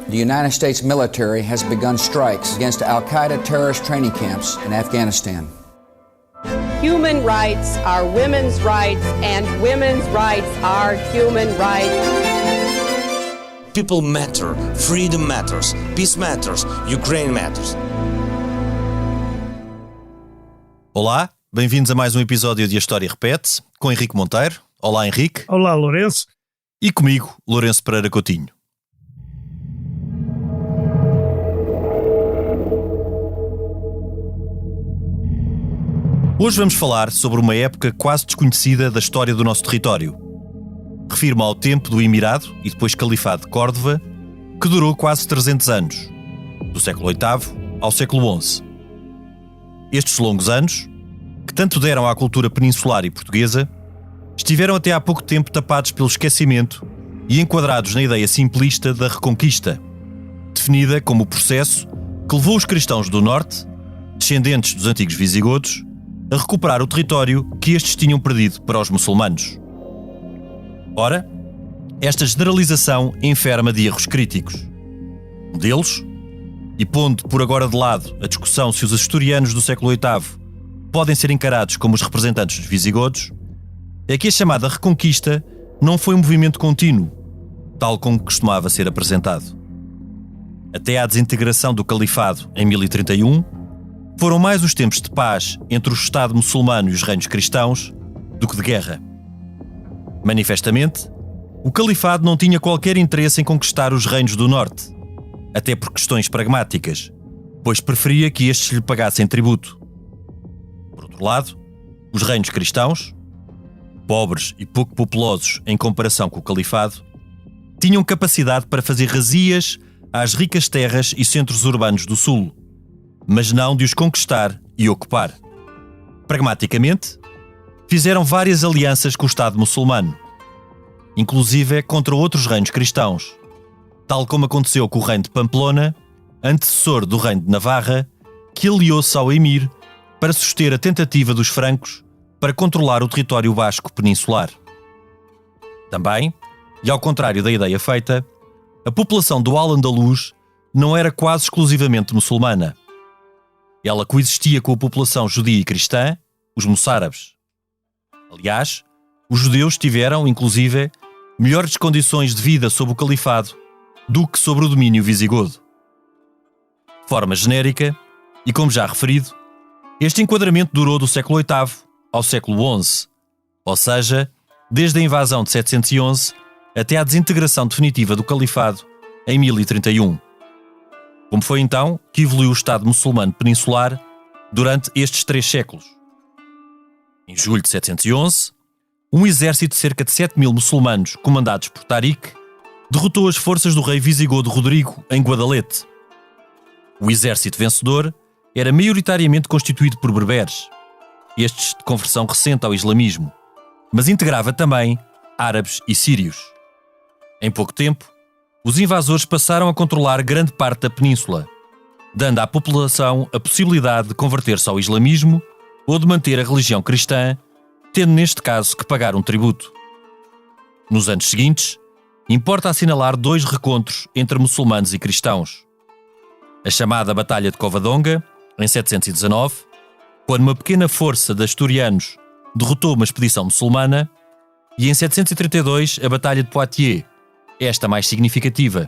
The United States military has begun strikes against Al-Qaeda terrorist training camps in Afghanistan. Human rights are women's rights, and women's rights are human rights. People matter, freedom matters, peace matters, Ukraine matters. Olá, bem-vindos a mais um episódio de A História Repete-se, com Henrique Monteiro. Olá, Henrique. Olá, Lourenço. E comigo, Lourenço Pereira Coutinho. Hoje vamos falar sobre uma época quase desconhecida da história do nosso território. Refiro-me ao tempo do Emirado e depois Califado de Córdoba, que durou quase 300 anos, do século VIII ao século XI. Estes longos anos, que tanto deram à cultura peninsular e portuguesa, estiveram até há pouco tempo tapados pelo esquecimento e enquadrados na ideia simplista da Reconquista, definida como o processo que levou os cristãos do Norte, descendentes dos antigos visigodos, a recuperar o território que estes tinham perdido para os muçulmanos. Ora, esta generalização enferma de erros críticos. Um deles, e pondo por agora de lado a discussão se os asturianos do século VIII podem ser encarados como os representantes dos visigodos, é que a chamada Reconquista não foi um movimento contínuo, tal como costumava ser apresentado. Até à desintegração do Califado em 1031, foram mais os tempos de paz entre o Estado muçulmano e os reinos cristãos do que de guerra. Manifestamente, o Califado não tinha qualquer interesse em conquistar os reinos do Norte, até por questões pragmáticas, pois preferia que estes lhe pagassem tributo. Por outro lado, os reinos cristãos, pobres e pouco populosos em comparação com o Califado, tinham capacidade para fazer razias às ricas terras e centros urbanos do Sul, mas não de os conquistar e ocupar. Pragmaticamente, fizeram várias alianças com o Estado muçulmano, inclusive contra outros reinos cristãos, tal como aconteceu com o reino de Pamplona, antecessor do reino de Navarra, que aliou-se ao Emir para suster a tentativa dos francos para controlar o território basco peninsular. Também, e ao contrário da ideia feita, a população do Al-Andalus não era quase exclusivamente muçulmana. Ela coexistia com a população judia e cristã, os moçárabes. Aliás, os judeus tiveram, inclusive, melhores condições de vida sob o Califado do que sobre o domínio visigodo. De forma genérica, e como já referido, este enquadramento durou do século VIII ao século XI, ou seja, desde a invasão de 711 até à desintegração definitiva do Califado em 1031. Como foi então que evoluiu o Estado muçulmano peninsular durante estes 3 séculos? Em julho de 711, um exército de cerca de 7.000 muçulmanos, comandados por Tariq, derrotou as forças do rei visigodo Rodrigo em Guadalete. O exército vencedor era maioritariamente constituído por berberes, estes de conversão recente ao islamismo, mas integrava também árabes e sírios. Em pouco tempo, os invasores passaram a controlar grande parte da península, dando à população a possibilidade de converter-se ao islamismo ou de manter a religião cristã, tendo neste caso que pagar um tributo. Nos anos seguintes, importa assinalar 2 recontros entre muçulmanos e cristãos. A chamada Batalha de Covadonga, em 719, quando uma pequena força de asturianos derrotou uma expedição muçulmana, e em 732 a Batalha de Poitiers, esta mais significativa,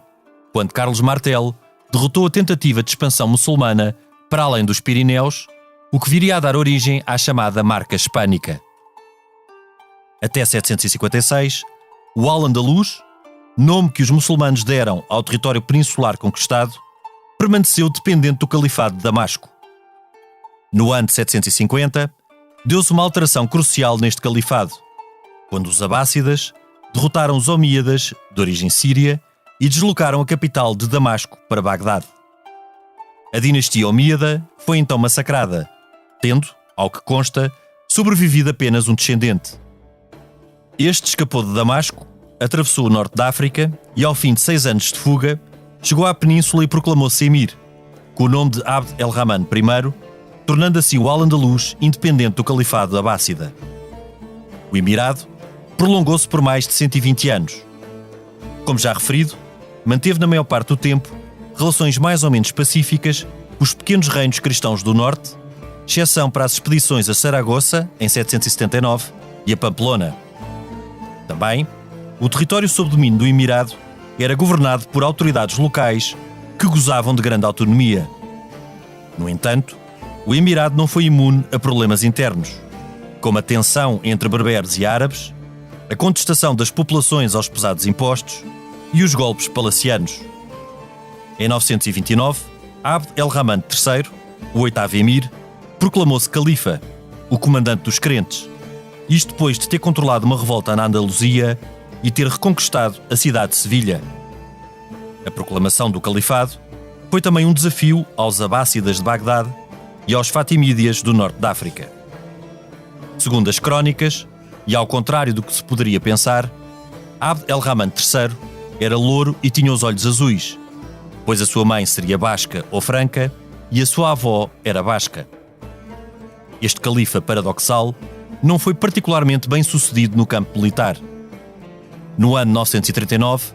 quando Carlos Martel derrotou a tentativa de expansão muçulmana para além dos Pirineus, o que viria a dar origem à chamada Marca Hispânica. Até 756, o Al-Andalus, nome que os muçulmanos deram ao território peninsular conquistado, permaneceu dependente do Califado de Damasco. No ano de 750, deu-se uma alteração crucial neste califado, quando os abássidas derrotaram os omíadas, de origem síria, e deslocaram a capital de Damasco para Bagdade. A dinastia omíada foi então massacrada, tendo, ao que consta, sobrevivido apenas um descendente. Este escapou de Damasco, atravessou o norte da África e, ao fim de 6 anos de fuga, chegou à península e proclamou-se emir, com o nome de Abd el-Rahman I, tornando assim o Al-Andalus independente do califado abássida. O emirado prolongou-se por mais de 120 anos. Como já referido, manteve na maior parte do tempo relações mais ou menos pacíficas com os pequenos reinos cristãos do norte, exceção para as expedições a Saragossa, em 779, e a Pamplona. Também, o território sob domínio do Emirado era governado por autoridades locais que gozavam de grande autonomia. No entanto, o Emirado não foi imune a problemas internos, como a tensão entre berberes e árabes, a contestação das populações aos pesados impostos e os golpes palacianos. Em 929, Abd el-Rahman III, o oitavo emir, proclamou-se califa, o comandante dos crentes, isto depois de ter controlado uma revolta na Andaluzia e ter reconquistado a cidade de Sevilha. A proclamação do califado foi também um desafio aos abássidas de Bagdade e aos fatimídias do norte da África. Segundo as crónicas, e ao contrário do que se poderia pensar, Abd el-Rahman III era louro e tinha os olhos azuis, pois a sua mãe seria basca ou franca e a sua avó era basca. Este califa paradoxal não foi particularmente bem sucedido no campo militar. No ano 939,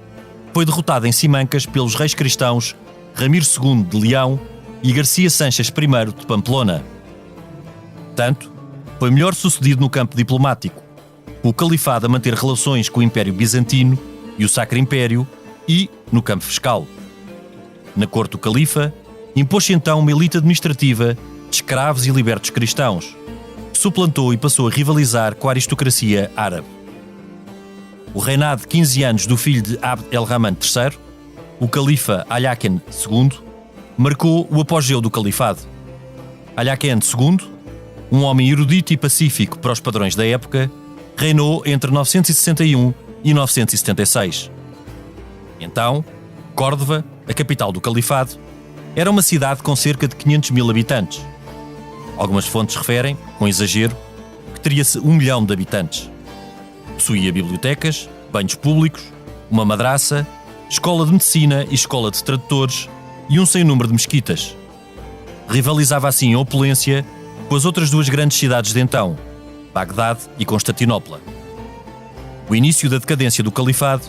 foi derrotado em Simancas pelos reis cristãos Ramiro II de Leão e Garcia Sanches I de Pamplona. Tanto, foi melhor sucedido no campo diplomático, com o califado a manter relações com o Império Bizantino e o Sacro Império e no campo fiscal. Na corte do califa, impôs-se então uma elite administrativa de escravos e libertos cristãos, que suplantou e passou a rivalizar com a aristocracia árabe. O reinado de 15 anos do filho de Abd el-Rahman III, o califa Al-Hakem II, marcou o apogeu do califado. Al-Hakem II, um homem erudito e pacífico para os padrões da época, reinou entre 961 e 976. Então, Córdoba, a capital do califado, era uma cidade com cerca de 500 mil habitantes. Algumas fontes referem, com exagero, que teria 1 milhão de habitantes. Possuía bibliotecas, banhos públicos, uma madraça, escola de medicina e escola de tradutores e um sem número de mesquitas. Rivalizava assim em opulência com as outras duas grandes cidades de então, Bagdade e Constantinopla. O início da decadência do califado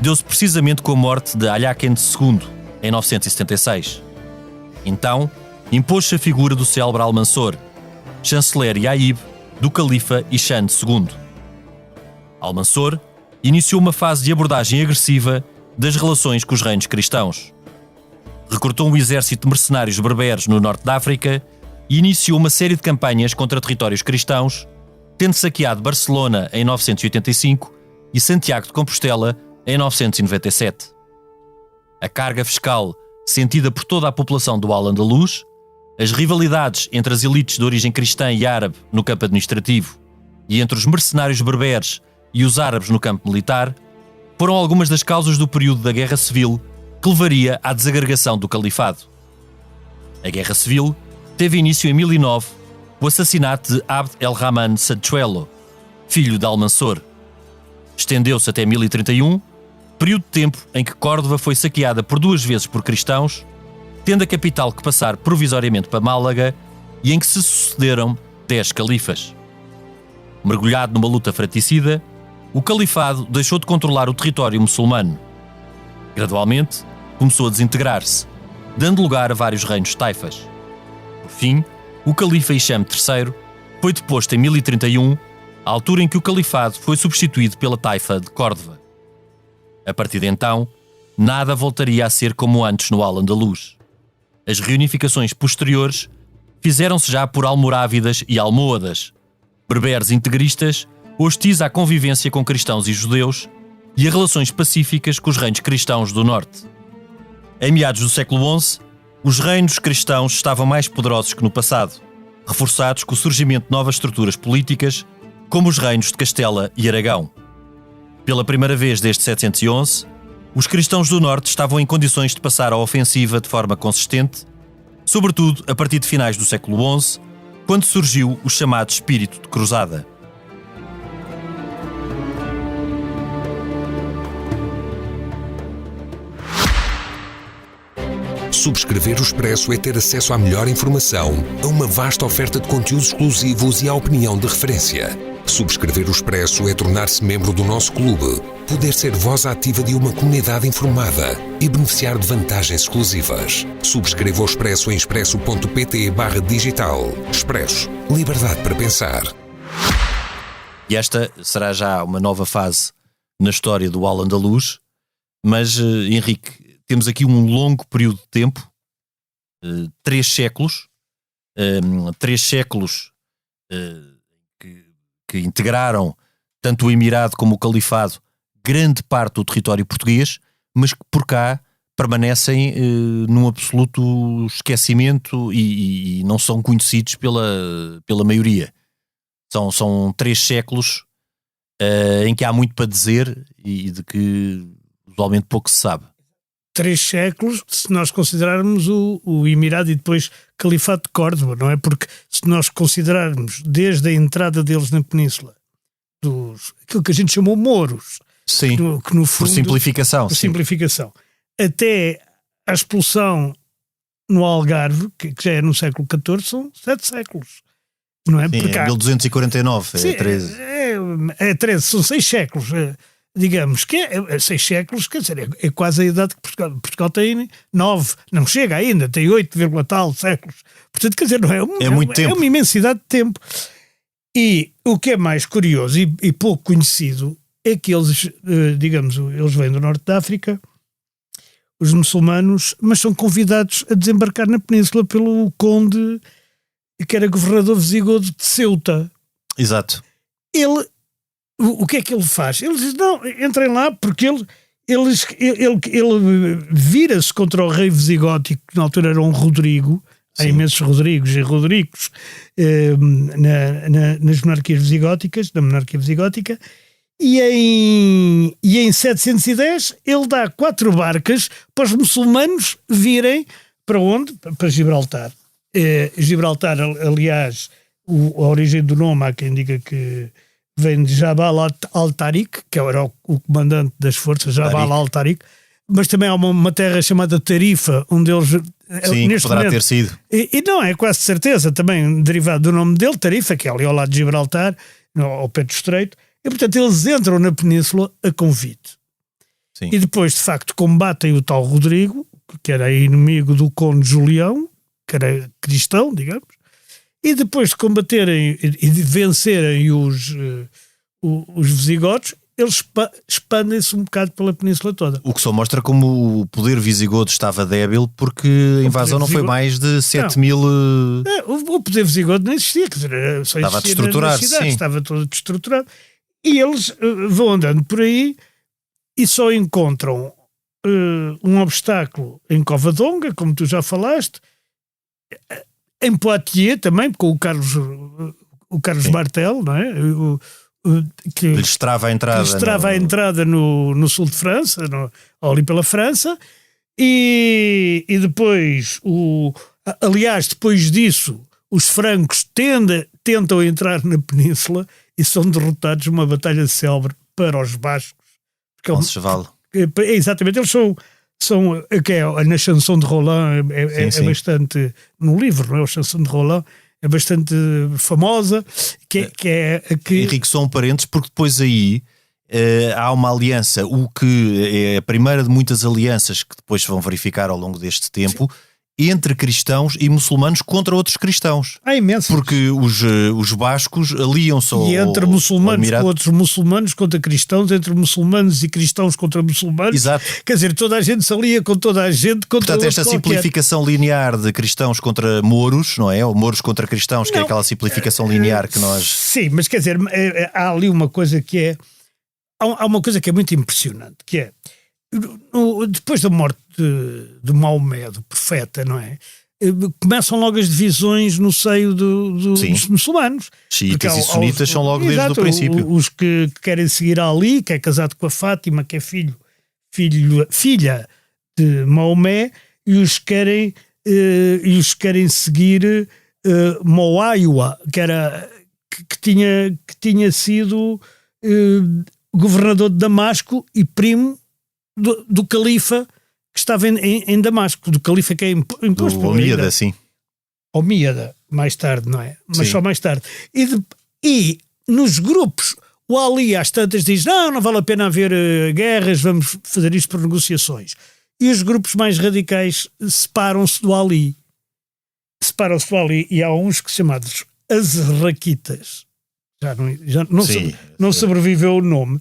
deu-se precisamente com a morte de Al-Hakem II, em 976. Então, impôs-se a figura do célebre Al-Mansur, chanceler e aíbe do califa Hisham II. Al-Mansur iniciou uma fase de abordagem agressiva das relações com os reinos cristãos. Recrutou um exército de mercenários berberes no norte da África e iniciou uma série de campanhas contra territórios cristãos, tendo saqueado Barcelona em 985 e Santiago de Compostela em 997. A carga fiscal sentida por toda a população do Al-Andalus, as rivalidades entre as elites de origem cristã e árabe no campo administrativo e entre os mercenários berberes e os árabes no campo militar, foram algumas das causas do período da Guerra Civil que levaria à desagregação do califado. A Guerra Civil teve início em 1009, com o assassinato de Abd el-Rahman Sachuelo, filho de Al-Mansur. Estendeu-se até 1031, período de tempo em que Córdoba foi saqueada por 2 vezes por cristãos, tendo a capital que passar provisoriamente para Málaga e em que se sucederam 10 califas. Mergulhado numa luta fratricida, o califado deixou de controlar o território muçulmano. Gradualmente, começou a desintegrar-se, dando lugar a vários reinos taifas. Por fim, o califa Hisham III foi deposto em 1031, à altura em que o califado foi substituído pela taifa de Córdoba. A partir de então, nada voltaria a ser como antes no Al-Andalus. As reunificações posteriores fizeram-se já por almorávidas e almohadas, berberes integristas, hostis à convivência com cristãos e judeus e a relações pacíficas com os reinos cristãos do norte. Em meados do século XI, os reinos cristãos estavam mais poderosos que no passado, reforçados com o surgimento de novas estruturas políticas, como os reinos de Castela e Aragão. Pela primeira vez desde 711, os cristãos do norte estavam em condições de passar à ofensiva de forma consistente, sobretudo a partir de finais do século XI, quando surgiu o chamado espírito de cruzada. Subscrever o Expresso é ter acesso à melhor informação, a uma vasta oferta de conteúdos exclusivos e à opinião de referência. Subscrever o Expresso é tornar-se membro do nosso clube, poder ser voz ativa de uma comunidade informada e beneficiar de vantagens exclusivas. Subscreva o Expresso em expresso.pt/digital. Expresso. Liberdade para pensar. E esta será já uma nova fase na história do Al-Andalus, mas, Henrique, temos aqui um longo período de tempo, 3 séculos, que integraram tanto o Emirado como o Califado, grande parte do território português, mas que por cá permanecem num absoluto esquecimento e não são conhecidos pela maioria. São 3 séculos em que há muito para dizer e de que usualmente pouco se sabe. 3 séculos, se nós considerarmos o Emirado e depois Califado de Córdoba, não é? Porque se nós considerarmos desde a entrada deles na Península, aquilo que a gente chamou mouros, Sim, que no fundo, por simplificação. Até a expulsão no Algarve, que já é no século XIV, são 7 séculos. Não é? Sim, é 1249, sim, é 13. É 13, são 6 séculos. Digamos que 6 séculos, quer dizer, é quase a idade que Portugal tem 9, não chega ainda, tem 8, tal séculos. Portanto, quer dizer, não é muito tempo. É uma imensidade de tempo. E o que é mais curioso e pouco conhecido é que eles, eles vêm do Norte da África, os muçulmanos, mas são convidados a desembarcar na Península pelo conde que era governador visigodo de Ceuta. Exato. Ele, o que é que ele faz? Ele diz, não, entrem lá, porque ele vira-se contra o rei visigótico, que na altura era um Rodrigo. Há imensos Rodrigos e Rodrigos nas monarquias visigóticas, na monarquia visigótica, e em 710 ele dá 4 barcas para os muçulmanos virem para onde? Para Gibraltar. Gibraltar, aliás, a origem do nome, há quem diga que vem de Jabal al-Tariq, que era o comandante das forças, Jabal al-Tariq, mas também há uma terra chamada Tarifa, onde eles... Sim, neste poderá ter sido. E não, é quase certeza, também derivado do nome dele, Tarifa, que é ali ao lado de Gibraltar, ao pé do Estreito, e portanto eles entram na Península a convite. Sim. E depois, de facto, combatem o tal Rodrigo, que era inimigo do conde Julião, que era cristão, digamos, e depois de combaterem e de vencerem os visigodos, eles expandem-se um bocado pela península toda. O que só mostra como o poder visigodo estava débil, porque a invasão não foi mais de 7.000... O poder visigodo não existia, quer dizer, só estava a existia destruturar, nas cidades, sim. estava todo destruturado. E eles vão andando por aí e só encontram um obstáculo em Covadonga, como tu já falaste, em Poitiers também, com o Carlos Martel, não é? Que lhes trava a entrada no sul de França, ali pela França, e depois, aliás, depois disso, os francos tentam entrar na península e são derrotados numa batalha célebre para os bascos. Exatamente, eles são que é na Chanson de Roland, é bastante, no livro, não é? A Chanson de Roland é bastante famosa, que Henrique, só um parênteses, porque depois aí há uma aliança, o que é a primeira de muitas alianças que depois se vão verificar ao longo deste tempo, entre cristãos e muçulmanos contra outros cristãos. Há imensos. Porque os bascos aliam-se ao... E entre muçulmanos com outros muçulmanos contra cristãos, entre muçulmanos e cristãos contra muçulmanos. Exato. Quer dizer, toda a gente se alia com toda a gente. Portanto, esta simplificação linear de cristãos contra mouros, não é? Ou mouros contra cristãos, que é aquela simplificação linear que nós... Sim, mas quer dizer, há ali uma coisa que é... Há uma coisa que é muito impressionante, que é... Depois da morte de Maomé, do profeta, não é? Começam logo as divisões no seio dos muçulmanos. Xiitas e sunitas são logo desde o princípio. Os que querem seguir Ali, que é casado com a Fátima, que é filha de Maomé, e os que querem seguir Moaiwa, que tinha sido governador de Damasco e primo do califa que estava em Damasco, do califa que é imposto por Omíada, sim. Omíada, mais tarde, não é? Mas sim. Só mais tarde. E nos grupos, o Ali às tantas diz, não vale a pena haver guerras, vamos fazer isto por negociações. E os grupos mais radicais separam-se do Ali. E há uns que chamados Azraquitas. Não sobreviveu o nome.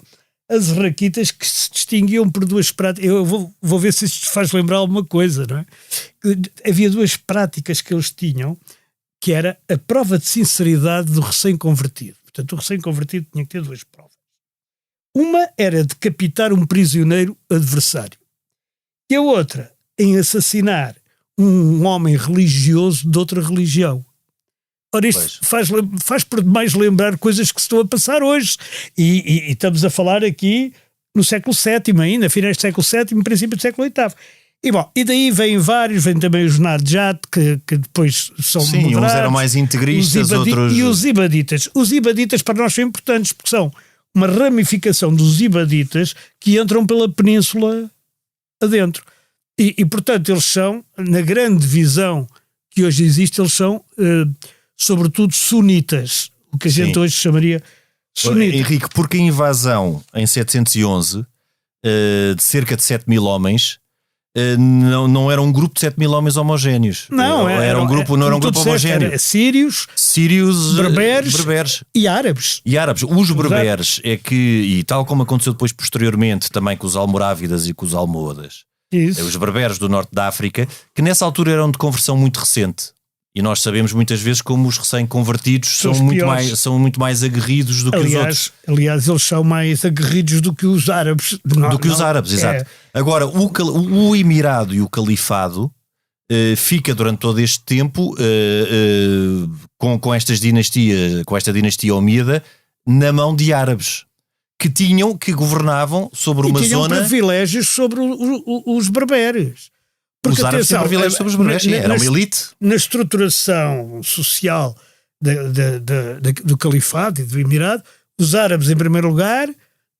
Azraquitas, que se distinguiam por duas práticas. Eu vou ver se isto faz lembrar alguma coisa, não é? Havia duas práticas que eles tinham, que era a prova de sinceridade do recém-convertido. Portanto, o recém-convertido tinha que ter duas provas. Uma era decapitar um prisioneiro adversário. E a outra, em assassinar um homem religioso de outra religião. Ora, isto faz por demais lembrar coisas que se estão a passar hoje. E estamos a falar aqui no século VII ainda, finais do século VII, princípio do século VIII. E daí vêm também os Narjat, que depois são moderados. Uns eram mais integristas, outros... E os Ibaditas. Os Ibaditas para nós são importantes, porque são uma ramificação dos Ibaditas que entram pela península adentro. E portanto, eles são, na grande visão que hoje existe, eles são... sobretudo sunitas, o que a gente hoje chamaria sunita. Henrique, porque a invasão em 711 de cerca de 7 mil homens não era um grupo de 7 mil homens homogéneos. Não era um grupo homogéneo. Era sírios, berberes e árabes. Os berberes é que, e tal como aconteceu depois posteriormente também com os almorávidas e com os almohadas, os berberes do norte da África, que nessa altura eram de conversão muito recente. E nós sabemos muitas vezes como os recém-convertidos são muito mais aguerridos do que os outros. Aliás, eles são mais aguerridos do que os árabes. Exato. Agora, o Emirado e o Califado fica durante todo este tempo com esta dinastia omíada na mão de árabes que governavam sobre uma zona... E tinham privilégios sobre os berberes. Porque, os árabes têm privilégios sobre os berberes, era uma elite. Na estruturação social do Califado e do Emirado, os árabes em primeiro lugar,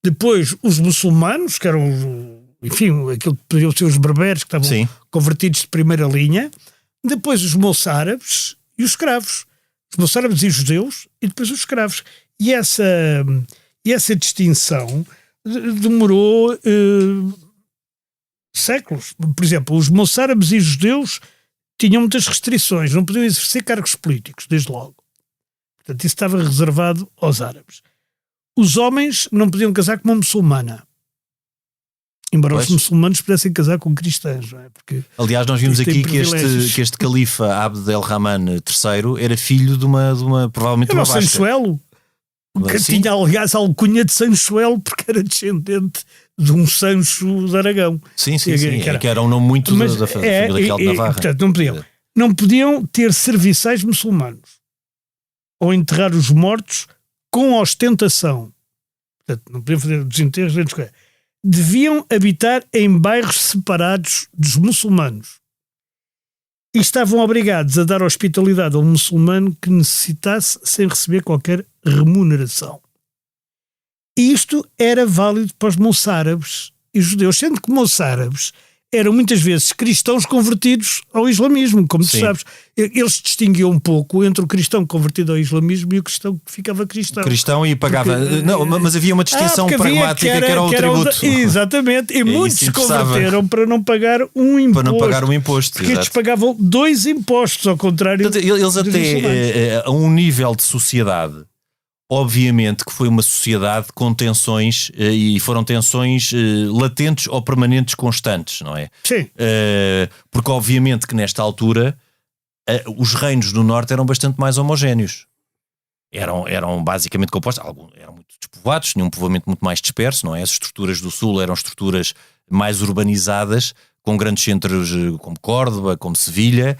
depois os muçulmanos, que eram, enfim, aquilo que poderiam ser os berberes, que estavam convertidos de primeira linha, depois os moçárabes e os escravos. Os moçárabes e os judeus, e depois os escravos. E essa distinção demorou... séculos. Por exemplo, os moçárabes e os judeus tinham muitas restrições, não podiam exercer cargos políticos, desde logo. Portanto, isso estava reservado aos árabes. Os homens não podiam casar com uma muçulmana. Embora os muçulmanos pudessem casar com cristãs, não é? Porque aliás, nós vimos aqui que este califa Abd el-Rahman III era filho de uma provavelmente uma vasca. Sanchuelo. Que tinha, aliás, a alcunha de Sanchuelo, porque era descendente de um Sancho de Aragão. Sim. Que era um nome muito da família daquela de Navarra. Portanto, não podiam ter serviçais muçulmanos ou enterrar os mortos com ostentação. Portanto, não podiam fazer desenterros. Deviam habitar em bairros separados dos muçulmanos. E estavam obrigados a dar hospitalidade ao muçulmano que necessitasse sem receber qualquer remuneração. E isto era válido para os moçárabes e os judeus, sendo que moçárabes eram muitas vezes cristãos convertidos ao islamismo, como tu sabes. Eles distinguiam um pouco entre o cristão convertido ao islamismo e o cristão que ficava cristão. E pagava... mas havia uma distinção pragmática que era o tributo. Exatamente. E muitos se converteram para não pagar um imposto. Porque eles pagavam 2 impostos, ao contrário. Portanto, eles até a um nível de sociedade, obviamente que foi uma sociedade com tensões, e foram tensões latentes ou permanentes constantes, não é? Sim. Porque obviamente que nesta altura os reinos do norte eram bastante mais homogéneos. Eram basicamente compostos, eram muito despovoados, tinham um povoamento muito mais disperso, não é? As estruturas do sul eram estruturas mais urbanizadas, com grandes centros como Córdoba, como Sevilha,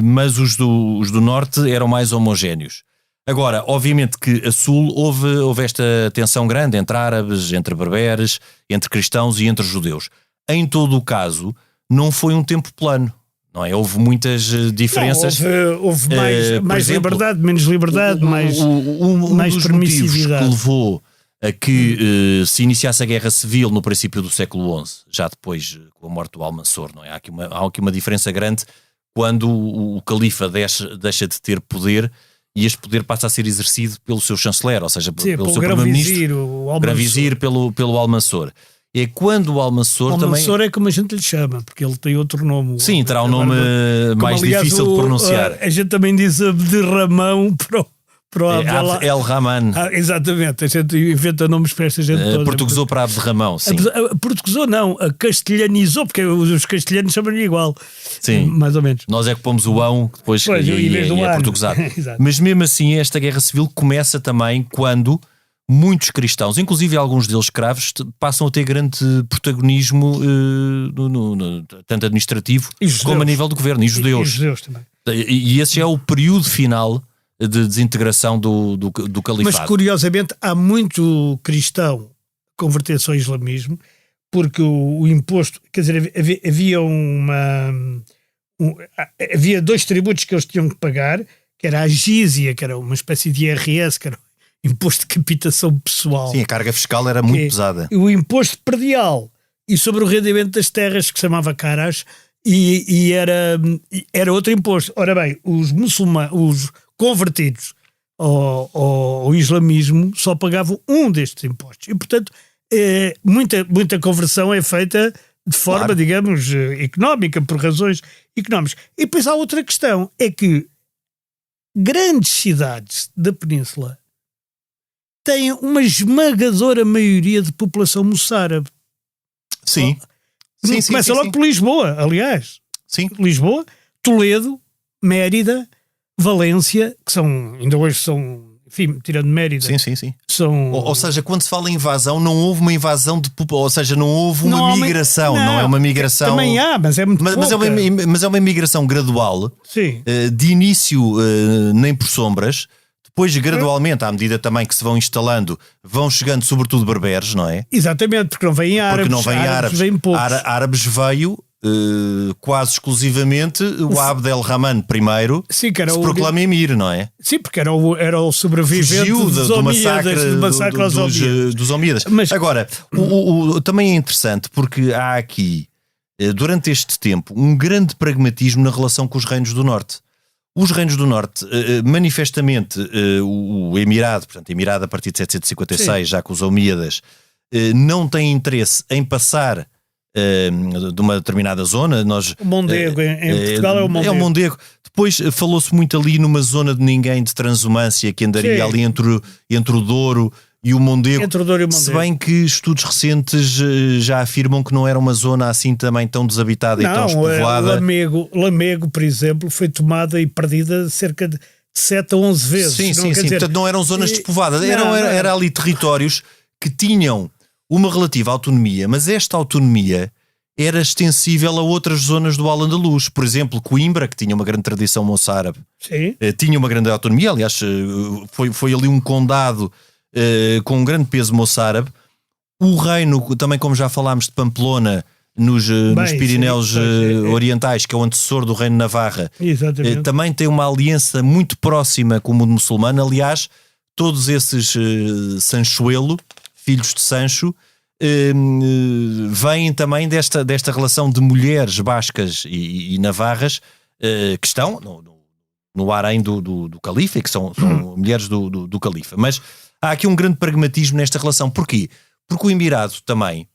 mas os do norte eram mais homogéneos. Agora, obviamente que a sul houve esta tensão grande entre árabes, entre berberes, entre cristãos e entre judeus. Em todo o caso, não foi um tempo plano, não é? Houve muitas diferenças. Houve mais exemplo, liberdade, menos liberdade, mais permissividade. Que levou a que se iniciasse a Guerra Civil no princípio do século XI, já depois com a morte do Almansor, não é? Há aqui uma diferença grande quando o califa deixa de ter poder e este poder passa a ser exercido pelo seu chanceler, ou seja, Sim, pelo seu Grão-Vizir, primeiro-ministro, o Almanzor. Grão-Vizir, pelo Almanzor. É quando o Almanzor também... Almanzor é como a gente lhe chama, porque ele tem outro nome. Sim, terá um nome mais aliás, difícil de pronunciar. A gente também diz Abderramão para o Abd el-Rahman. Exatamente, a gente inventa nomes para esta gente toda. Portuguesou para Abderramão, sim. Portuguesou não, a castelhanizou, porque os castelhanos chamam-lhe igual. Sim. Mais ou menos. Nós é que pomos o ão, depois Pois, em vez do é ano. portuguesado. Exato. Mas mesmo assim, esta guerra civil começa também quando muitos cristãos, inclusive alguns deles escravos, passam a ter grande protagonismo tanto administrativo como a nível do governo, e judeus. E judeus também. E esse é o período final de desintegração do califado. Mas curiosamente há muito cristão converter-se ao islamismo, porque o imposto, quer dizer, havia 2 tributos que eles tinham que pagar, que era a jizya, que era uma espécie de IRS, que era o imposto de capitação pessoal. Sim, a carga fiscal era muito pesada. O imposto predial e sobre o rendimento das terras, que se chamava caras, e era outro imposto. Ora bem, os muçulmanos, os convertidos ao islamismo só pagavam um destes impostos. E, portanto, muita conversão é feita de forma, digamos, económica, por razões económicas. E depois há outra questão, é que grandes cidades da península têm uma esmagadora maioria de população moçárabe. Sim. Começa logo por Lisboa, aliás. Sim. Lisboa, Toledo, Mérida, Valência, que ainda hoje são, enfim, tirando Mérida. Sim. São... Ou seja, quando se fala em invasão, não houve uma invasão de população, ou seja, não houve uma migração, não é uma migração... Também há, mas é muito pouca. Mas é uma imigração gradual, sim. De início nem por sombras, depois gradualmente, à medida também que se vão instalando, vão chegando sobretudo berberes, não é? Exatamente, porque não vêm árabes. Porque não vêm árabes. Vêm poucos. Árabes veio... quase exclusivamente o Abd el-Rahman I sim, que era se proclama emir, não é? Sim, porque era o sobrevivente do massacre dos Omíadas. Mas... Agora, também é interessante porque há aqui, durante este tempo, um grande pragmatismo na relação com os reinos do Norte. Os reinos do Norte, manifestamente, o Emirado, portanto, Emirado a partir de 756, sim, já com os Omíadas, não tem interesse em passar de uma determinada zona. O Mondego, em Portugal é o Mondego. É o Mondego. Depois falou-se muito ali numa zona de ninguém, de transumância, que andaria, sim, ali entre o Douro e o Mondego. Entre o Douro e o Mondego. Se bem que estudos recentes já afirmam que não era uma zona assim também tão desabitada e tão despovoada. Lamego, por exemplo, foi tomada e perdida cerca de 7 a 11 vezes. Sim. Portanto, não eram zonas despovoadas. Era ali territórios que tinham uma relativa autonomia, mas esta autonomia era extensível a outras zonas do Al-Andalus. Por exemplo, Coimbra, que tinha uma grande tradição moçárabe, tinha uma grande autonomia. Aliás, foi ali um condado com um grande peso moçárabe. O reino, também como já falámos, de Pamplona, nos Pirineus Orientais, que é o antecessor do reino de Navarra, também tem uma aliança muito próxima com o mundo muçulmano. Aliás, todos esses Sanchoelo, filhos de Sancho, vêm também desta relação de mulheres bascas e navarras que estão no harém do califa, e que são mulheres do califa. Mas há aqui um grande pragmatismo nesta relação. Porquê? Porque o Emirado também,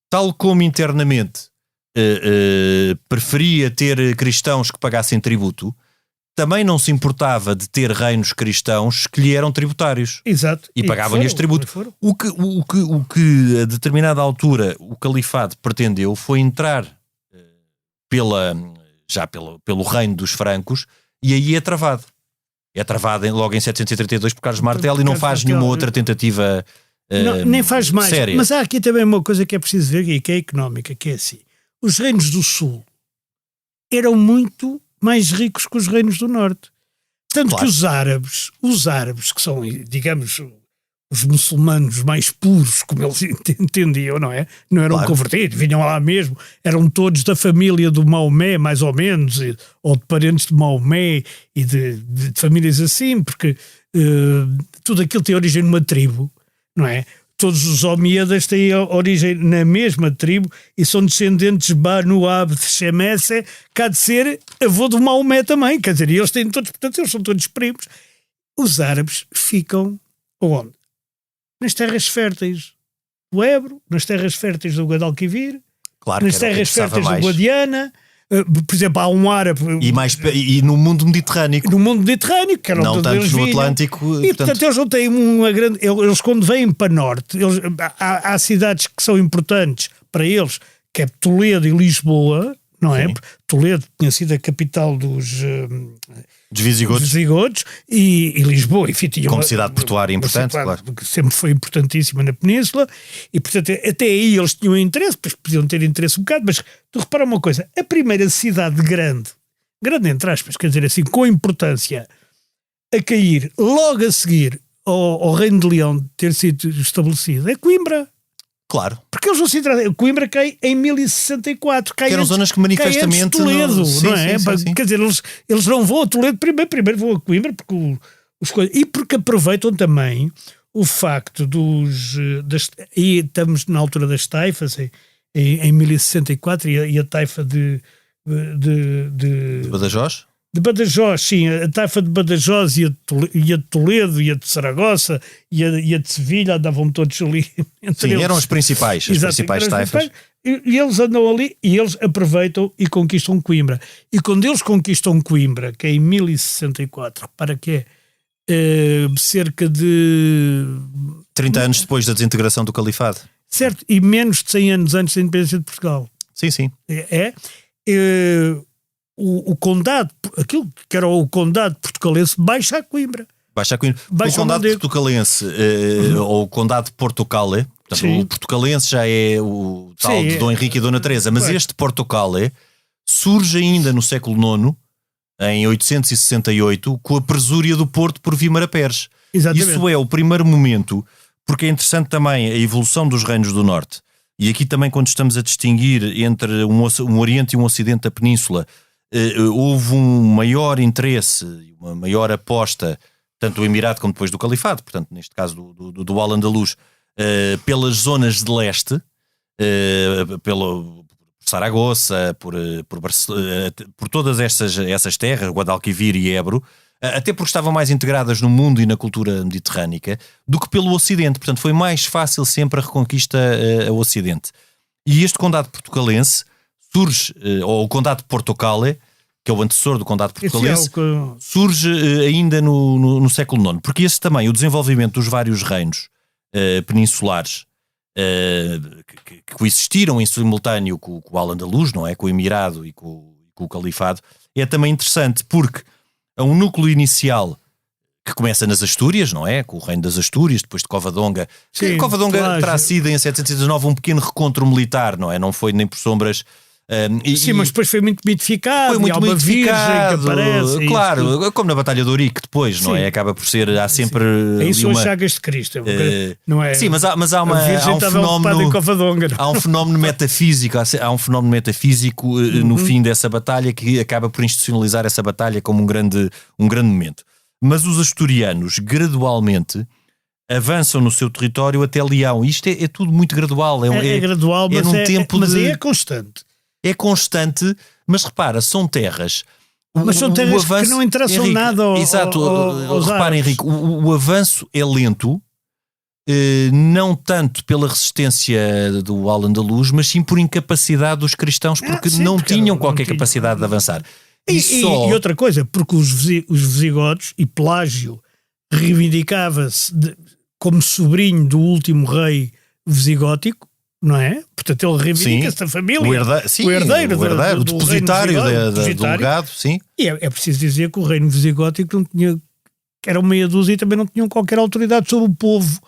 tal como internamente preferia ter cristãos que pagassem tributo, também não se importava de ter reinos cristãos que lhe eram tributários. Exato. E pagavam-lhes tributo. O que a determinada altura o califado pretendeu foi entrar pelo reino dos francos, e aí é travado. É travado logo em 732 por Carlos Martel, e não faz nenhuma outra tentativa nem faz mais. Séria. Mas há aqui também uma coisa que é preciso ver aqui, que é económica, que é assim. Os reinos do Sul eram muito mais ricos que os reinos do Norte. Tanto, claro, que os árabes, que são, digamos, os muçulmanos mais puros, como eles entendiam, não é? Não eram, claro, convertidos, vinham lá mesmo, eram todos da família do Maomé, mais ou menos, ou de parentes de Maomé, e de famílias assim, porque tudo aquilo tem origem numa tribo, não é? Todos os Omíadas têm origem na mesma tribo e são descendentes de Banu Abd Shemesse, que há de ser avô do Maomé também, quer dizer, eles têm todos, portanto, eles são todos primos. os árabes ficam onde? Nas terras férteis do Ebro, nas terras férteis do Guadalquivir, Claro, nas que era o que terras férteis interessava do mais. Guadiana. Por exemplo, há um árabe E no mundo mediterrâneo. no mundo mediterrâneo, que era Não onde tanto eles no vinham. Atlântico. E portanto eles não têm uma grande. Eles quando vêm para norte, há cidades que são importantes para eles, que é Toledo e Lisboa, não é? Sim. Toledo tinha sido a capital dos Visigodos. visigodos e Lisboa, enfim, tinha Como uma- cidade portuária importante, uma cidade claro. que sempre foi importantíssima na Península, e portanto até aí eles tinham interesse, pois podiam ter interesse um bocado, mas tu repara uma coisa, a primeira cidade grande entre aspas, quer dizer assim, com importância, a cair logo a seguir ao Reino de Leão ter sido estabelecido é Coimbra. Claro. Porque eles vão se entrar. Coimbra cai em 1064. Cai Que eram antes- zonas que cai manifestamente antes de Toledo, não- Sim, não é? sim, sim, sim. Quer dizer, eles não vão a Toledo primeiro vão a Coimbra, porque e porque aproveitam também o facto e estamos na altura das taifas, em 1064, e a taifa de Badajoz? de Badajoz, sim, a taifa de Badajoz e a de Toledo e a de Saragossa e a de Sevilha andavam todos ali. Entre Sim, eles. eram as principais Exato, taifas. E eles andam ali e eles aproveitam e conquistam Coimbra. E quando eles conquistam Coimbra, que é em 1064, para que é cerca de 30 anos depois da desintegração do califado. certo, e menos de 100 anos antes da independência de Portugal. Sim, sim. O condado, aquilo que era o condado portucalense, baixa a Coimbra. Baixa a Coimbra. Baixa O condado o Mondego. portucalense, ou o condado de Portucale, portanto, Sim. o portucalense já é o tal Sim, de Dom Henrique e Dona Teresa, mas Claro. este Portucale surge ainda no século IX, em 868, com a presúria do Porto por Vímara Peres. Exatamente. Isso é o primeiro momento, porque é interessante também a evolução dos reinos do Norte. E aqui também, quando estamos a distinguir entre um Oriente e um Ocidente da Península, houve um maior interesse, uma maior aposta, tanto do Emirado como depois do Califado, portanto, neste caso do Al-Andalus, pelas zonas de leste, por Saragossa, por todas essas terras, Guadalquivir e Ebro, até porque estavam mais integradas no mundo e na cultura mediterrânica do que pelo Ocidente. Portanto, foi mais fácil sempre a reconquista ao Ocidente. E este condado portucalense surge, ou o condado de Portucale, que é o antecessor do condado portucalense, surge ainda no século IX. Porque esse também, o desenvolvimento dos vários reinos peninsulares que coexistiram em simultâneo com o Al-Andalus, não é? Com o Emirado e com o Califado, é também interessante porque há um núcleo inicial que começa nas Astúrias, não é? Com o reino das Astúrias, depois de Covadonga. Sim, Covadonga claro. terá sido em 719 um pequeno recontro militar, não é? Não foi nem por sombras. Sim, mas depois foi muito mitificado. Foi muito e há uma virgem que mitificado, aparece. claro, como na Batalha de Ourique depois, não Sim. é? Acaba por ser, há sempre Aí ali são as uma... chagas de Cristo. Não é? Sim, mas há a virgem um estava ocupada em fenómeno. Covadonga. não? Há um fenómeno metafísico, no fim dessa batalha que acaba por institucionalizar essa batalha como um grande momento. Mas os asturianos gradualmente avançam no seu território até Leão. Isto é tudo muito gradual. É gradual, mas, num tempo mas de... aí é constante. É constante, mas repara, são terras. Mas são terras que não interessam Henrique, nada exato, aos repara, árabes. Henrique, o avanço é lento, não tanto pela resistência do Al-Andalus, mas sim por incapacidade dos cristãos, porque sim, não porque tinham não qualquer tinham. capacidade de avançar. E outra coisa, porque os visigodos e Pelágio reivindicava-se como sobrinho do último rei visigótico, não é? Portanto, ele reivindica-se da família. o herdeiro, o do depositário reino do depositário. legado, sim. E é preciso dizer que o reino visigótico não tinha, que eram meia dúzia e também não tinham qualquer autoridade sobre o povo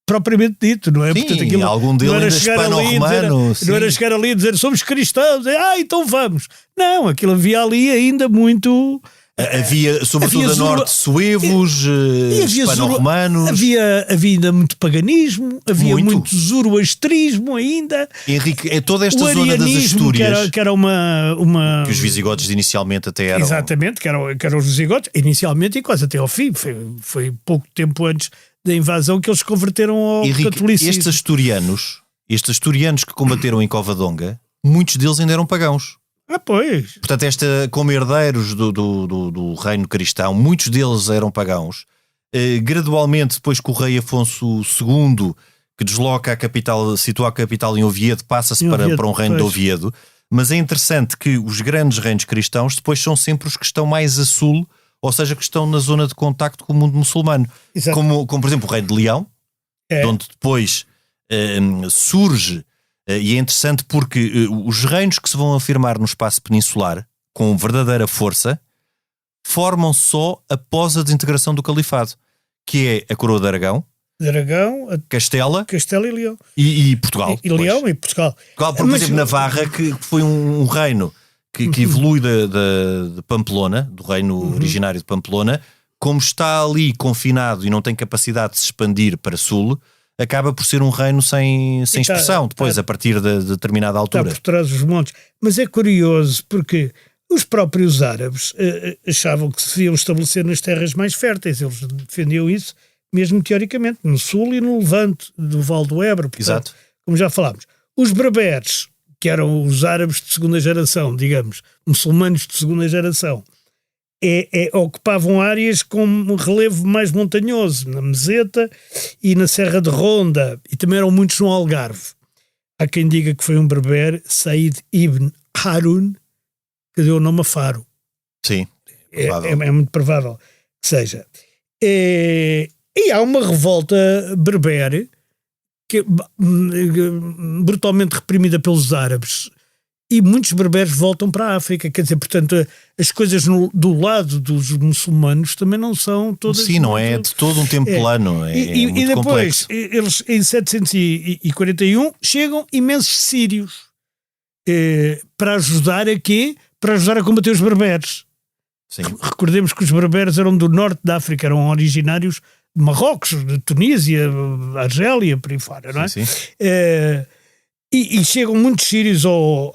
propriamente dito, não é? Sim, Portanto, aquilo algum dele não era ainda chegar ali e hispano-romano, dizer, sim. não era chegar ali e dizer somos cristãos, então vamos. Não, aquilo havia ali ainda muito... Havia, sobretudo havia a norte, suevos, hispano-romanos. Havia ainda muito paganismo, havia Muito. muito zoroastrismo ainda. Henrique, é toda esta O zona das arianismo, Astúrias, que era uma... que os visigodos inicialmente até eram... Exatamente, que eram os visigodos, inicialmente e quase até ao fim. Foi pouco tempo antes da invasão que eles se converteram ao Henrique, catolicismo. estes asturianos que combateram em Covadonga, muitos deles ainda eram pagãos. Pois. Portanto, como herdeiros do reino cristão, muitos deles eram pagãos. Gradualmente, depois que o rei Afonso II, que desloca a capital, situa a capital em Oviedo, passa-se para um reino de Oviedo. Mas é interessante que os grandes reinos cristãos depois são sempre os que estão mais a sul, ou seja, que estão na zona de contacto com o mundo muçulmano. Como, por exemplo, o Reino de Leão, onde depois surge, e é interessante porque os reinos que se vão afirmar no espaço peninsular, com verdadeira força, formam só após a desintegração do califado, que é a Coroa de Aragão, Castela e Leão. E Portugal. E Leão e Portugal. Por exemplo, Navarra, que foi um reino que evolui de Pamplona, do reino originário de Pamplona, como está ali confinado e não tem capacidade de se expandir para sul, acaba por ser um reino sem expressão, depois, a partir de determinada altura. Está por trás dos montes. Mas é curioso, porque os próprios árabes achavam que se deviam estabelecer nas terras mais férteis. Eles defendiam isso, mesmo teoricamente, no sul e no levante do Val do Ebro. Portanto, exato. Como já falámos. Os berberes, que eram os árabes de segunda geração, digamos, muçulmanos de segunda geração, ocupavam áreas com relevo mais montanhoso, na Meseta e na Serra de Ronda, e também eram muitos no Algarve. Há quem diga que foi um berber, Said ibn Harun, que deu o nome a Faro. Sim, é muito provável que seja. E há uma revolta berber que brutalmente reprimida pelos árabes, e muitos berberes voltam para a África. Quer dizer, portanto, as coisas do lado dos muçulmanos também não são todas... Sim, não é de todo um tempo plano, é muito depois, complexo. Eles em 741 chegam imensos sírios para ajudar a quê? Para ajudar a combater os berberes. Sim. Recordemos que os berberes eram do norte da África, eram originários de Marrocos, de Tunísia, Argélia, por aí fora, não é? Sim. E chegam muitos sírios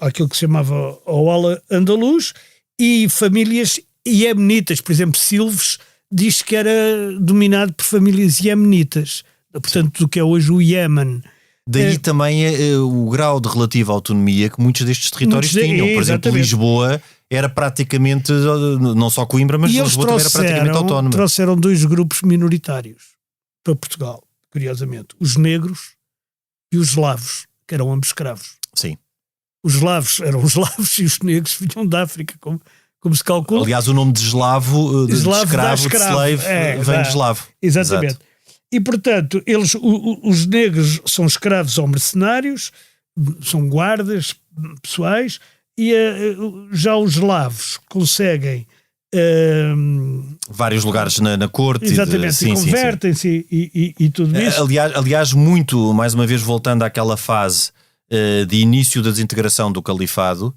àquilo que se chamava ao Al-Andalus, e famílias iemenitas, por exemplo, Silves diz que era dominado por famílias iemenitas, portanto, do que é hoje o Iémen. Daí também o grau de relativa autonomia que muitos destes territórios tinham. Por exemplo, Lisboa era praticamente, não só Coimbra, mas Lisboa também era praticamente autónoma. Trouxeram 2 grupos minoritários para Portugal, curiosamente. Os negros e os eslavos, que eram ambos escravos. Sim. Os eslavos eram os eslavos e os negros vinham da África, como se calcula. Aliás, o nome de escravo, de slave, vem de eslavo. Exatamente. Exato. E, portanto, os negros são escravos ou mercenários, são guardas pessoais, e já os eslavos conseguem... vários lugares na corte. Exatamente, e convertem-se e tudo isso. Aliás, muito, mais uma vez voltando àquela fase de início da desintegração do califado,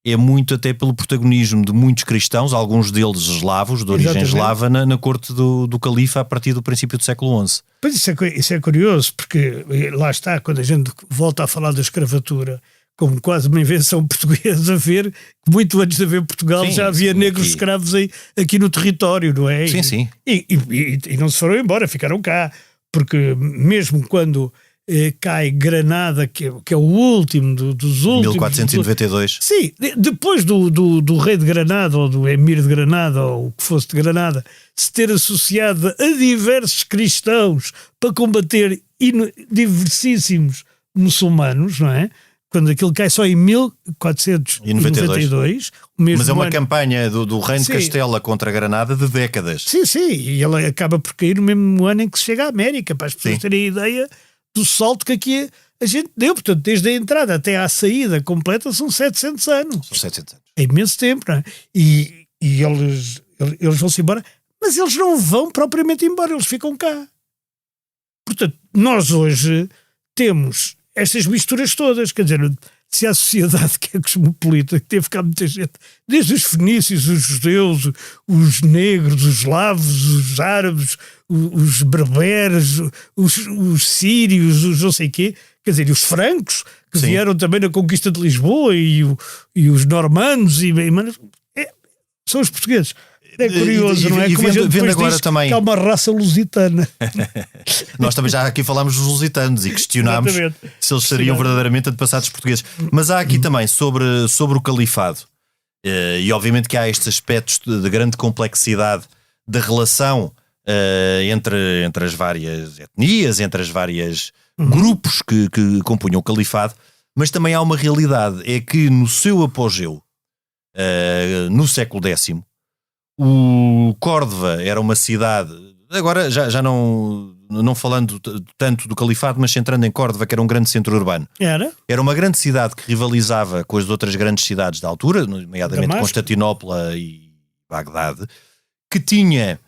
é muito até pelo protagonismo de muitos cristãos, alguns deles eslavos, de origem eslava, na corte do califa a partir do princípio do século XI. Pois isso é curioso, porque lá está, quando a gente volta a falar da escravatura, como quase uma invenção portuguesa, a ver que muito antes de haver Portugal já havia negros escravos aqui no território, não é? Sim. E não se foram embora, ficaram cá, porque mesmo quando cai Granada, que é o último dos últimos... 1492. Sim, depois do rei de Granada, ou do emir de Granada, ou o que fosse de Granada, se ter associado a diversos cristãos para combater diversíssimos muçulmanos, não é? Quando aquilo cai só em 1492. Mas é uma campanha do reino de Castela contra a Granada de décadas. Sim, e ela acaba por cair no mesmo ano em que se chega à América, para as pessoas terem a ideia do salto que aqui a gente deu. Portanto, desde a entrada até à saída completa são 700 anos. São 700 anos. É imenso tempo, não é? E eles vão-se embora, mas eles não vão propriamente embora, eles ficam cá. Portanto, nós hoje temos estas misturas todas, quer dizer, se a sociedade que é cosmopolita, que teve cá muita gente, desde os fenícios, os judeus, os negros, os eslavos, os árabes, os berberes, os sírios, os não sei quê, quer dizer, os francos, que vieram também na conquista de Lisboa, e os normandos, são os portugueses. É curioso, não é? Como a gente depois diz também que há uma raça lusitana. Nós também já aqui falámos dos lusitanos e questionámos se eles seriam verdadeiramente antepassados portugueses. Mas há aqui também sobre o califado, e obviamente que há estes aspectos de grande complexidade da relação entre as várias etnias, entre as várias grupos que compunham o califado, mas também há uma realidade, é que no seu apogeu, no século X, o Córdoba era uma cidade, agora já não falando tanto do califado, mas centrando em Córdoba, que era um grande centro urbano. Era uma grande cidade que rivalizava com as outras grandes cidades da altura, nomeadamente Damasco. Constantinopla e Bagdade, que tinha,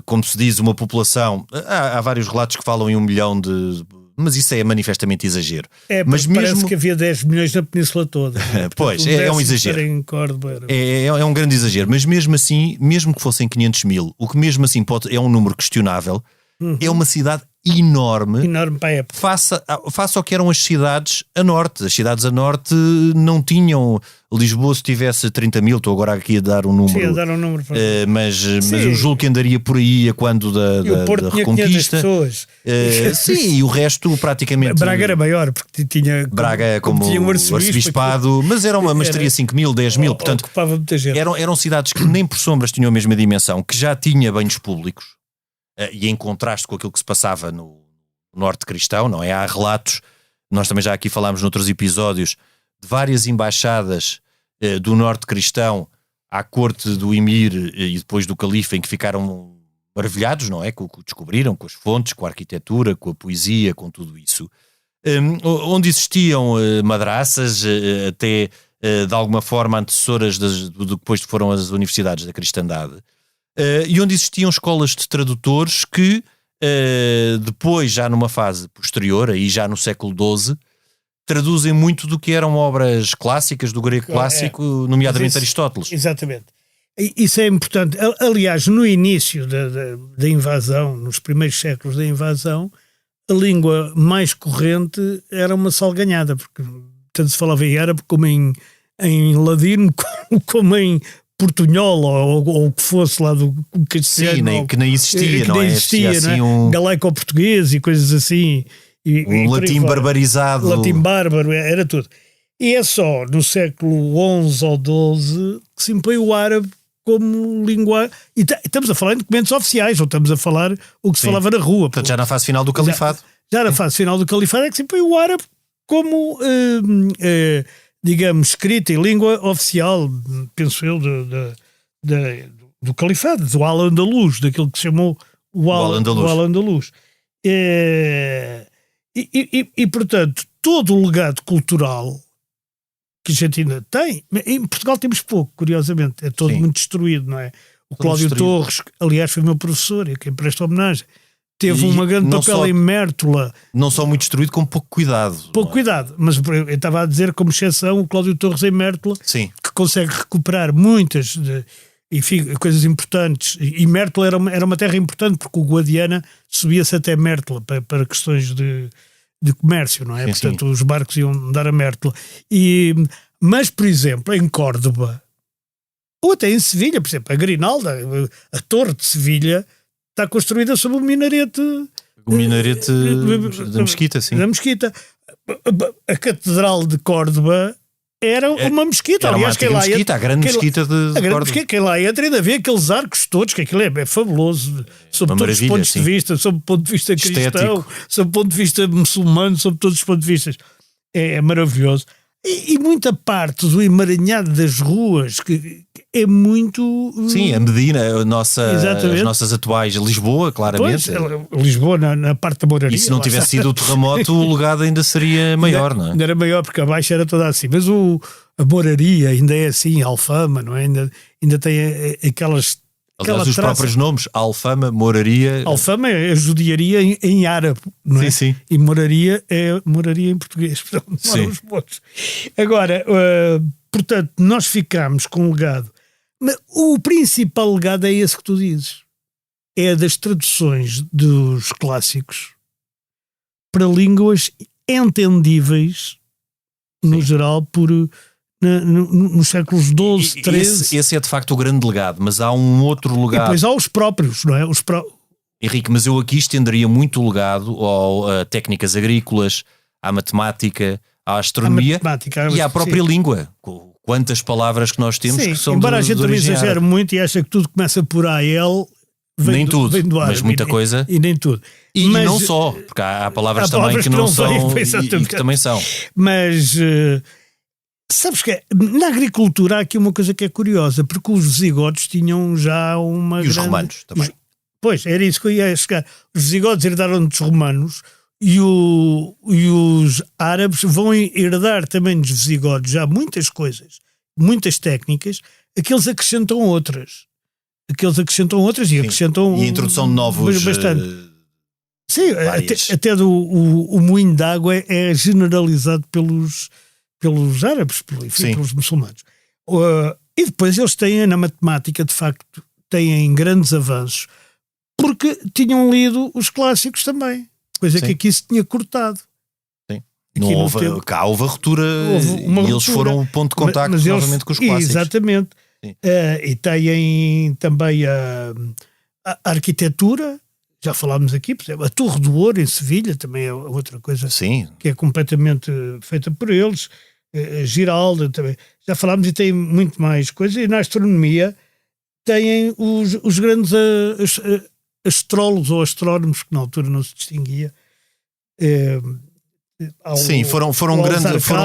como se diz, uma população... Há vários relatos que falam em 1 milhão de... Mas isso é manifestamente exagero. Mas parece que havia 10 milhões na península toda. Pois, é um exagero. Em Córdoba É um grande exagero, mas mesmo assim, mesmo que fossem 500 mil, o que mesmo assim é um número questionável, é uma cidade enorme para a época. Face ao que eram as cidades a norte. As cidades a norte não tinham... Lisboa, se tivesse 30 mil, estou agora aqui a dar um número. Sim, a dar um número para... mas eu julgo que andaria por aí a quando da Reconquista. Pessoas. Sim, e o resto praticamente... Braga era maior, porque tinha... Como tinha um arcebispado, mas teria 5 mil, 10 mil, portanto... Ocupava muita gente. Eram cidades que nem por sombras tinham a mesma dimensão, que já tinha banhos públicos, e em contraste com aquilo que se passava no norte cristão, não é? Há relatos, nós também já aqui falámos noutros episódios, de várias embaixadas do norte cristão à corte do Emir e depois do califa, em que ficaram maravilhados, não é? Com o que descobriram, com as fontes, com a arquitetura, com a poesia, com tudo isso. Onde existiam madraças, até de alguma forma antecessoras do que depois foram as universidades da cristandade. E onde existiam escolas de tradutores que depois, já numa fase posterior, aí já no século XII, traduzem muito do que eram obras clássicas do grego clássico, nomeadamente Aristóteles. Exatamente. Isso é importante. Aliás, no início da invasão, nos primeiros séculos da invasão, a língua mais corrente era uma salganhada, porque tanto se falava em árabe como em ladino, como em portunhol, ou o que fosse lá do castelhano. Sim, que nem existia, não é? Existia, assim, galaico-português e coisas assim. Latim barbarizado. Latim bárbaro, era tudo. E é só no século XI ou XII que se impõe o árabe como língua. E estamos a falar em documentos oficiais, ou estamos a falar o que se falava na rua. Portanto, já na fase final do califado. Já na fase final do califado é que se impõe o árabe como, digamos, escrita e língua oficial, penso eu, do califado, do Al-Andalus, daquilo que se chamou o Al-Andalus. E, portanto, todo o legado cultural que a gente ainda tem, em Portugal temos pouco, curiosamente, é todo muito destruído, não é? O Cláudio Torres, aliás, foi meu professor, e quem presta homenagem, teve um grande papel em Mértola. Não só muito destruído, como pouco cuidado. Pouco cuidado, mas eu estava a dizer como exceção o Cláudio Torres em Mértola, que consegue recuperar muitas coisas importantes. E Mértola era uma terra importante, porque o Guadiana subia-se até Mértola para questões de comércio, não é? Portanto, os barcos iam dar a Mértola. Mas, por exemplo, em Córdoba, ou até em Sevilha, por exemplo, a Grinalda, a Torre de Sevilha, está construída sobre o minarete... O minarete da Mesquita, sim. Da Mesquita. A Catedral de Córdoba era uma mesquita. Aliás, a grande mesquita de Córdoba. Quem lá entra ainda vê aqueles arcos todos, que aquilo é fabuloso, sob todos os pontos de vista, sob o ponto de vista cristão, sob o ponto de vista muçulmano, sob todos os pontos de vista. É maravilhoso. E muita parte do emaranhado das ruas, que é muito... Sim, a Medina, as nossas atuais, Lisboa, claramente. Pois, Lisboa, na parte da Moraria. E se não tivesse sido o terremoto, o legado ainda seria maior, não é? Ainda era maior, porque a baixa era toda assim. Mas a Moraria ainda é assim, Alfama, não é? Ainda tem aquelas... Aliás, os próprios nomes, Alfama, Moraria... Alfama é a judiaria em árabe, não é? Sim. E Moraria é moraria em português. Portanto, não os pontos. Agora, portanto, nós ficamos com um legado. Mas o principal legado é esse que tu dizes. É das traduções dos clássicos para línguas entendíveis, no geral, nos séculos XII, XIII. Esse é de facto o grande legado, mas há um outro legado. E depois há os próprios, não é? Henrique, mas eu aqui estenderia muito o legado a técnicas agrícolas, à matemática, à astronomia e à própria língua. Quantas palavras que nós temos que são embora a gente também exagere muito e acha que tudo começa por AL, Nem tudo, vem do árabe, mas muita coisa. E nem tudo. E Mas, não só, porque há palavras há também palavras que não que não são vêm, e que também são. Mas sabes que na agricultura há aqui uma coisa que é curiosa, porque os visigodos tinham já uma E os grande... romanos também. Pois, era isso que eu ia chegar. Os visigodos herdaram dos romanos e os árabes vão herdar também dos visigodos já muitas coisas, muitas técnicas, aqueles acrescentam outras. E acrescentam... E a introdução de novos... bastante. Sim, várias. até o moinho de água é generalizado pelos árabes, pelos muçulmanos. E depois eles têm, na matemática, de facto, têm grandes avanços, porque tinham lido os clássicos também, coisa que aqui se tinha cortado. Sim. Cá houve a ruptura e eles foram o ponto de contacto novamente com os clássicos. Exatamente. E têm também a arquitetura. Já falámos aqui, por exemplo, a Torre do Ouro em Sevilha também é outra coisa que é completamente feita por eles. A Giralda também. Já falámos e tem muito mais coisas. E na astronomia têm os grandes astrólogos ou astrónomos, que na altura não se distinguia. Sim, foram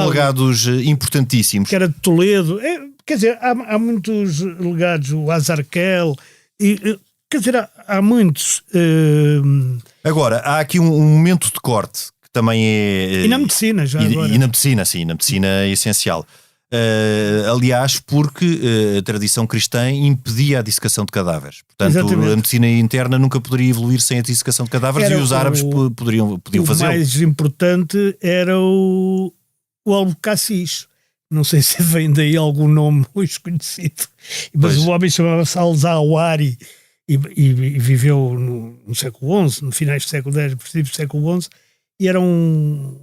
legados importantíssimos. Que era de Toledo. Quer dizer, há muitos legados, o Azarquel, quer dizer, há muitos. Agora, há aqui um momento de corte que também é... E na medicina, já agora. E na medicina, sim, na medicina é essencial. Aliás, porque a tradição cristã impedia a dissecação de cadáveres. Portanto, Exatamente. A medicina interna nunca poderia evoluir sem a dissecação de cadáveres e os árabes podiam fazê-lo. O mais importante era o Albucacis. Não sei se vem daí algum nome hoje conhecido. Mas o homem chamava-se Al-Zawari e viveu no século XI, no finais do século X, princípios do século XI, e era um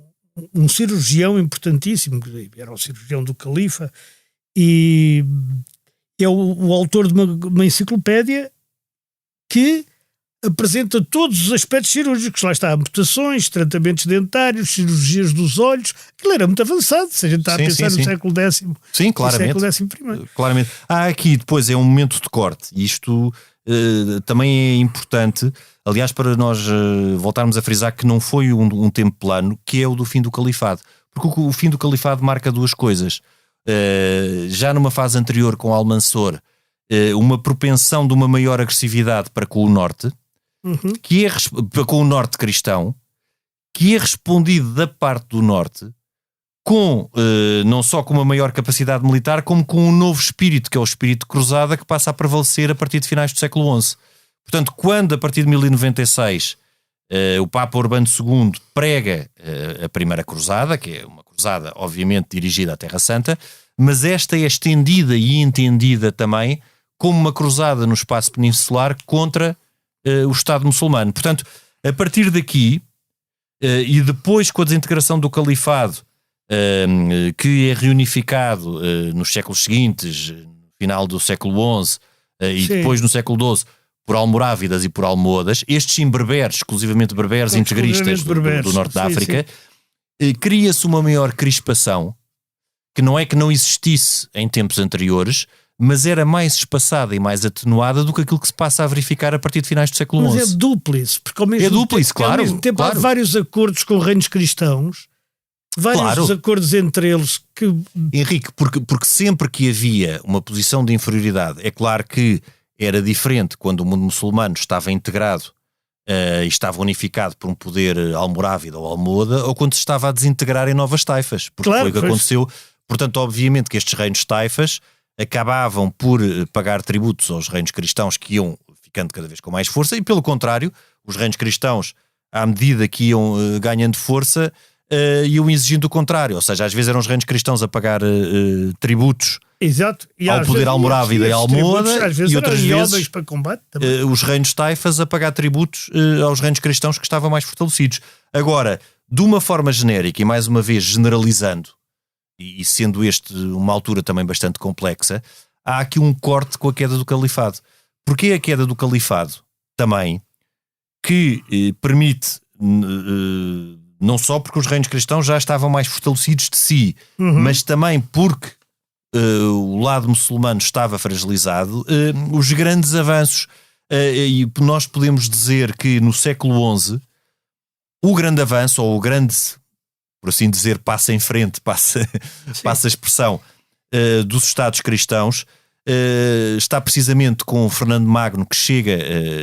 cirurgião importantíssimo, era o cirurgião do califa, e é o autor de uma enciclopédia que apresenta todos os aspectos cirúrgicos. Lá está, amputações, tratamentos dentários, cirurgias dos olhos. Aquilo era muito avançado, se a gente está a pensar no século X. Sim, claramente. No século XI. Claramente. Há aqui depois um momento de corte, e isto também é importante, aliás, para nós voltarmos a frisar que não foi um tempo plano, que é o do fim do califado. Porque o fim do califado marca duas coisas. Já numa fase anterior com Almansor, uma propensão de uma maior agressividade para com o norte, que é com o norte cristão, que é respondido da parte do norte com não só com uma maior capacidade militar, como com um novo espírito, que é o espírito de cruzada, que passa a prevalecer a partir de finais do século XI. Portanto, quando a partir de 1096 o Papa Urbano II prega a primeira cruzada, que é uma cruzada obviamente dirigida à Terra Santa, mas esta é estendida e entendida também como uma cruzada no espaço peninsular contra o Estado muçulmano. Portanto, a partir daqui, e depois com a desintegração do califado, que é reunificado nos séculos seguintes, no final do século XI e depois no século XII, por almorávidas e por almohadas, estes sim berberes, exclusivamente berberes integristas do norte da África, cria-se uma maior crispação, que não é que não existisse em tempos anteriores, mas era mais espaçada e mais atenuada do que aquilo que se passa a verificar a partir de finais do século XI. Mas é dúplice, porque ao mesmo claro, ao mesmo tempo há vários acordos com reinos cristãos, vários acordos entre eles que... Henrique, porque sempre que havia uma posição de inferioridade, é claro que era diferente quando o mundo muçulmano estava integrado e estava unificado por um poder almorávida ou almohada, ou quando se estava a desintegrar em novas taifas, porque foi o que aconteceu. Portanto, obviamente que estes reinos taifas acabavam por pagar tributos aos reinos cristãos, que iam ficando cada vez com mais força, e pelo contrário, os reinos cristãos, à medida que iam ganhando força, iam exigindo o contrário, ou seja, às vezes eram os reinos cristãos a pagar tributos. Exato. Ao poder almorávida e almohada, e outras vezes para combate, os reinos taifas a pagar tributos aos reinos cristãos que estavam mais fortalecidos. Agora, de uma forma genérica e mais uma vez generalizando, e sendo este uma altura também bastante complexa, há aqui um corte com a queda do califado. Porque a queda do califado também, que permite, não só porque os reinos cristãos já estavam mais fortalecidos de si, mas também porque o lado muçulmano estava fragilizado, os grandes avanços. e nós podemos dizer que no século XI o grande avanço, ou o grande, por assim dizer, passo em frente, passa a expressão, dos Estados cristãos, está precisamente com Fernando Magno, que chega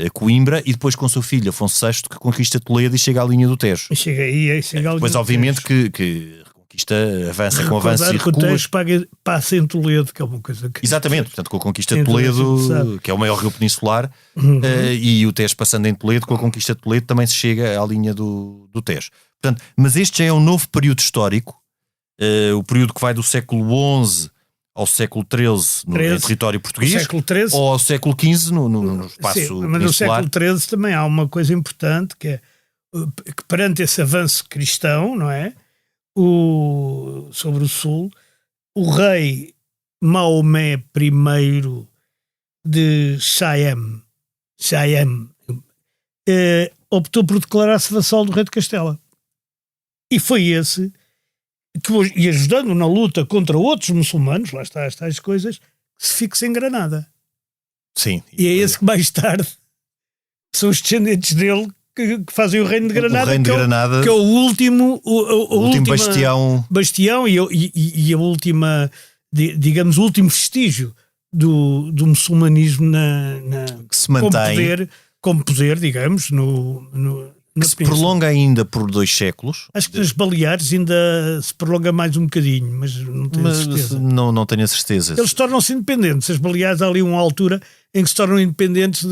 a Coimbra, e depois com o seu filho Afonso VI, que conquista Toledo e chega à linha do Tejo. Chega aí, Depois, obviamente, que reconquista, avança com avanços e que o recuos. Tejo passa em Toledo, que é uma coisa que... Exatamente, portanto, com a conquista de Sim, Toledo, que é o maior rio peninsular, e o Tejo passando em Toledo, com a conquista de Toledo também se chega à linha do Tejo. Portanto, mas este já é um novo período histórico, o período que vai do século XI ao século XIII no território português, ou ao século XV no espaço peninsular. Mas no século XIII também há uma coisa importante, que é que perante esse avanço cristão, não é? Sobre o sul, o rei Maomé I de Siam optou por declarar-se vassalo do rei de Castela. E foi esse que, e ajudando na luta contra outros muçulmanos, lá está estas coisas, que se fixa em Granada. Sim. E é esse que mais tarde são os descendentes dele que fazem o Reino de Granada, o Reino de Granada, que é o último, o último bastião e a última, digamos, o último vestígio do muçulmanismo que se mantém com poder, digamos, que se prolonga ainda por 2 séculos. Acho que nas Baleares ainda se prolonga mais um bocadinho, mas não tenho certeza. Não tenho a certeza. Eles tornam-se independentes. As Baleares, há ali uma altura em que se tornam independentes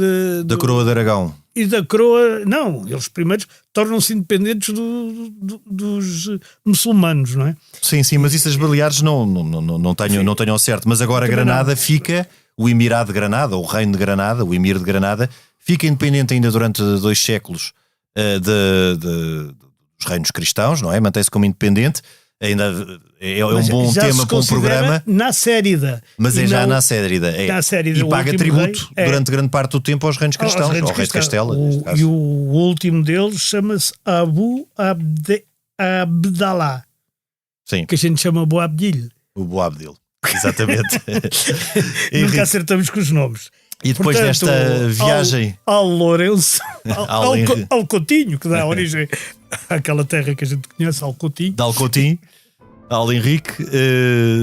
da coroa de Aragão. E da coroa, não, eles primeiros tornam-se independentes dos muçulmanos, não é? Sim, mas isso as Baleares não tenho certo. Mas agora Granada fica, o Emirado de Granada, o Reino de Granada, o Emir de Granada, fica independente ainda durante 2 séculos dos reinos cristãos, não é? Mantém-se como independente. Ainda é um bom tema para um programa. Nacérida. Mas é já Nacérida. E paga tributo durante grande parte do tempo aos reinos cristãos, ao rei de Castela. E o último deles chama-se Abu Abdallah. Sim. Que a gente chama Abu Abdil. O Boabdil, exatamente. Nunca acertamos com os nomes. E depois desta viagem ao Lourenço, ao Coutinho, que dá origem àquela terra que a gente conhece, ao Coutinho. De Alcotim, ao Henrique,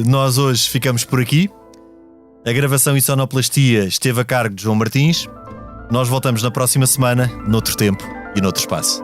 nós hoje ficamos por aqui. A gravação e sonoplastia esteve a cargo de João Martins. Nós voltamos na próxima semana, noutro tempo e noutro espaço.